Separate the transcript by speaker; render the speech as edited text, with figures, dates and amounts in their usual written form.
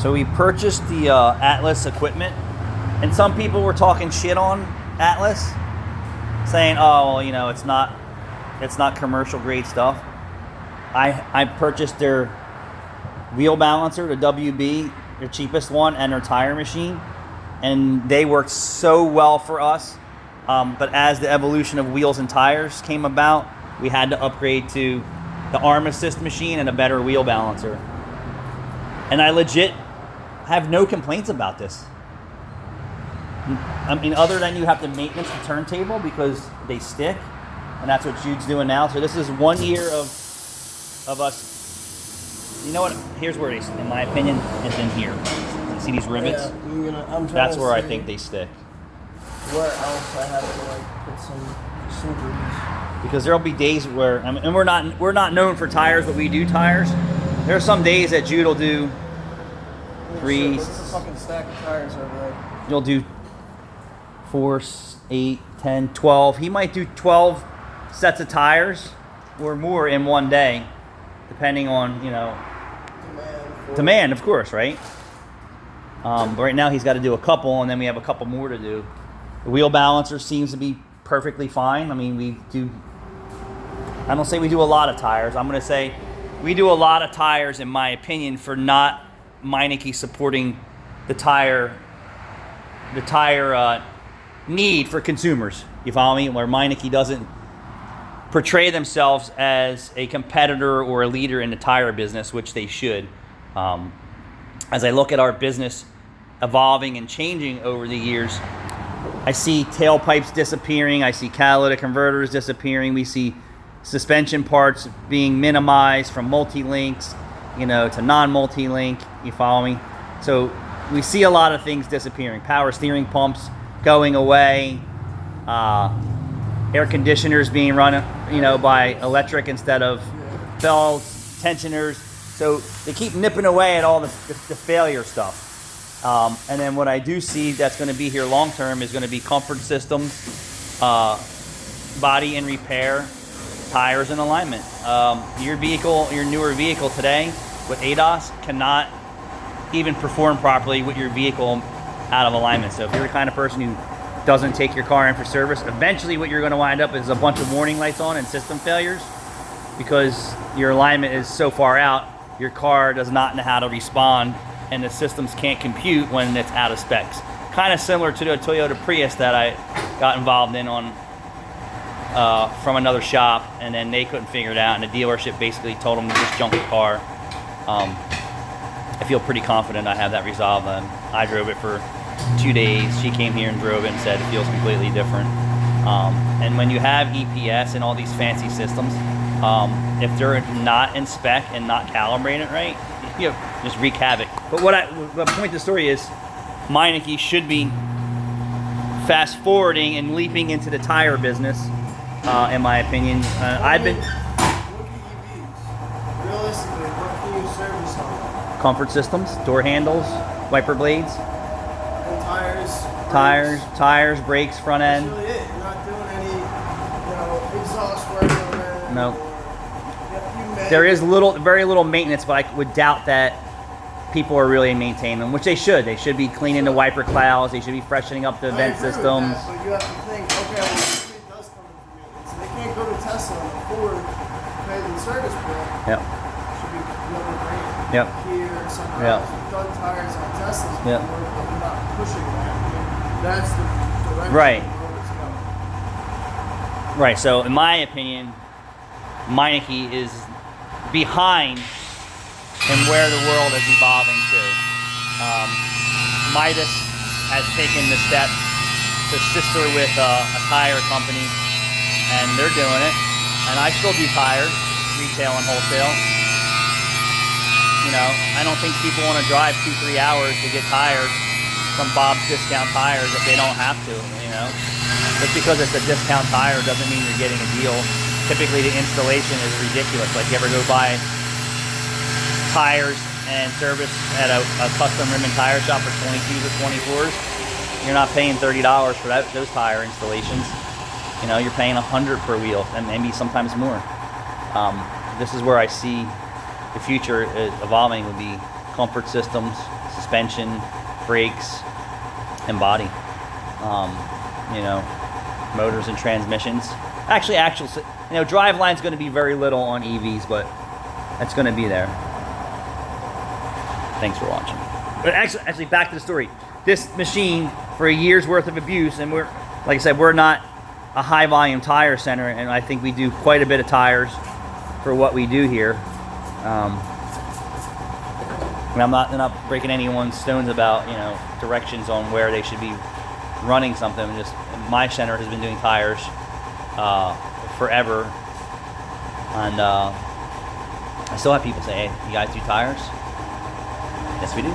Speaker 1: So we purchased the Atlas equipment, and some people were talking shit on Atlas, saying, "Oh, well, you know, it's not commercial grade stuff." I purchased their wheel balancer, the WB, their cheapest one, and their tire machine, and they worked so well for us. But as the evolution of wheels and tires came about, we had to upgrade to the arm assist machine and a better wheel balancer. And I legit have no complaints about this. I mean, other than you have to maintenance the turntable because they stick, and that's what Jude's doing now. So this is 1 year of us. You know what? Here's where they, in my opinion, is in here. See these rivets?
Speaker 2: Yeah,
Speaker 1: that's where I think they stick.
Speaker 2: Where else I have to like put some grease?
Speaker 1: Because there'll be days where, I mean, and we're not known for tires, but we do tires. There are some days that Jude will do three.
Speaker 2: There's a fucking stack of tires over there.
Speaker 1: You'll do 4, 8, 10, 12. He might do 12 sets of tires or more in one day, depending on, you know, demand, of course, right? But right now he's got to do a couple, and then we have a couple more to do. The wheel balancer seems to be perfectly fine. I mean, I don't say we do a lot of tires. I'm going to say we do a lot of tires, in my opinion, for not Meineke supporting the tire need for consumers. You follow me? Where Meineke doesn't portray themselves as a competitor or a leader in the tire business, which they should. As I look at our business evolving and changing over the years, I see tailpipes disappearing. I see catalytic converters disappearing. We see suspension parts being minimized from multi-links, you know, to non-multi-link. You follow me? So we see a lot of things disappearing. Power steering pumps going away. Air conditioners being run, you know, by electric instead of belts, tensioners. So they keep nipping away at all the failure stuff. And then what I do see that's going to be here long term is going to be comfort systems, body and repair, tires and alignment. Your newer vehicle today with ADAS cannot even perform properly with your vehicle out of alignment. So if you're the kind of person who doesn't take your car in for service, eventually what you're going to wind up is a bunch of warning lights on and system failures because your alignment is so far out, your car does not know how to respond, and the systems can't compute when it's out of specs. Kind of similar to the Toyota Prius that I got involved in from another shop, and then they couldn't figure it out, and the dealership basically told them to just junk the car. I feel pretty confident I have that resolved. I drove it for 2 days. She came here and drove it and said it feels completely different. And when you have EPS and all these fancy systems, if they're not in spec and not calibrated right, you just wreak havoc. But the point of the story is, Meineke should be fast forwarding and leaping into the tire business, in my opinion. I've been.
Speaker 2: Look at EVs. Realistically, what can you service on them?
Speaker 1: Comfort systems, door handles, wiper blades,
Speaker 2: And
Speaker 1: tires, brakes, front
Speaker 2: That's
Speaker 1: end.
Speaker 2: really it. You're not doing any, exhaust work on there.
Speaker 1: No. There is very little maintenance, but I would doubt that people are really maintaining them, which they should. They should be cleaning the wiper clouds. They should be freshening up the vent systems.
Speaker 2: That, but you have to think, okay, well, somebody does come in for maintenance. So they can't go to Tesla and afford to pay the service bill.
Speaker 1: Yep.
Speaker 2: Should be another brand.
Speaker 1: Yep.
Speaker 2: Here or somewhere
Speaker 1: Yep.
Speaker 2: else. We've done tires on Teslas
Speaker 1: Yep.
Speaker 2: before, but we're not pushing that. That's the direction
Speaker 1: Right.
Speaker 2: we're always going.
Speaker 1: Right. So, in my opinion, Meineke is behind in where the world is evolving to. Midas has taken the step to sister with a tire company, and they're doing it. And I still do tires, retail and wholesale. You know, I don't think people want to drive 2-3 hours to get tires from Bob's Discount Tires if they don't have to, you know. Just because it's a discount tire doesn't mean you're getting a deal. Typically the installation is ridiculous. Like, you ever go buy tires and service at a custom rim and tire shop for 22s or 24s, you're not paying $30 for those tire installations. You know, you're paying $100 per wheel, and maybe sometimes more. This is where I see the future evolving, would be comfort systems, suspension, brakes, and body. You know, motors and transmissions. Actually, drive-line's going to be very little on EVs, but that's going to be there. Thanks for watching. But actually, back to the story. This machine, for a year's worth of abuse, and like I said, we're not a high-volume tire center, and I think we do quite a bit of tires for what we do here. And I'm not breaking anyone's stones about directions on where they should be running something. Just my center has been doing tires forever, and I still have people say, "Hey, you guys do tires?" Yes, we do.